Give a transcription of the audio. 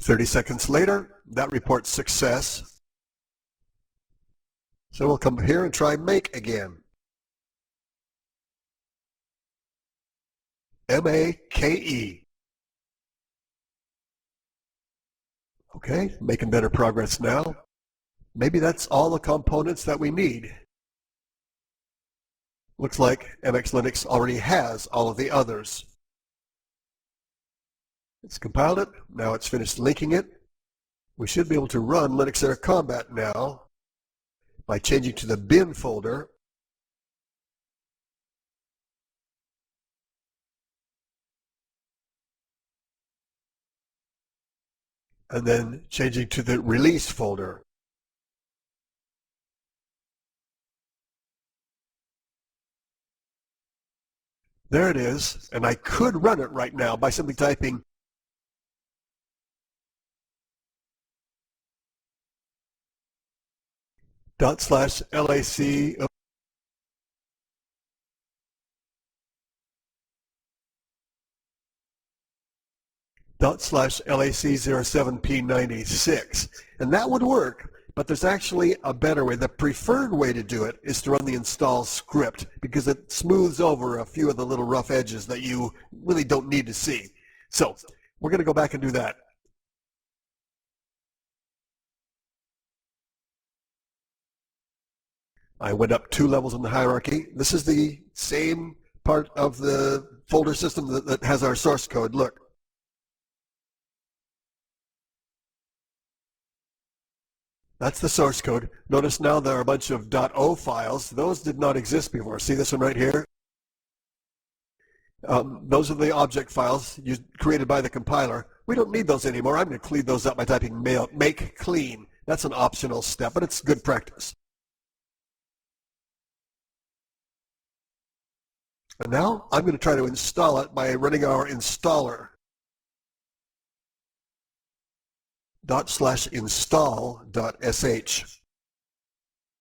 30 seconds later, that reports success. So we'll come here and try make again. M-A-K-E. Okay, making better progress now. Maybe that's all the components that we need. Looks like MX Linux already has all of the others. It's compiled it. Now it's finished linking it. We should be able to run Linux Air Combat now by changing to the bin folder. And then changing to the release folder. There it is, and I could run it right now by simply typing /lac /lac07p96, and that would work, but there's actually a better way. The preferred way to do it is to run the install script because it smooths over a few of the little rough edges that you really don't need to see. So we're going to go back and do that. I went up 2 levels in the hierarchy. This is the same part of the folder system that has our source code. Look. That's the source code. Notice now there are a bunch of .o files. Those did not exist before. See this one right here? Those are the object files created by the compiler. We don't need those anymore. I'm going to clean those up by typing make clean. That's an optional step, but it's good practice. And now I'm going to try to install it by running our installer. /install.sh.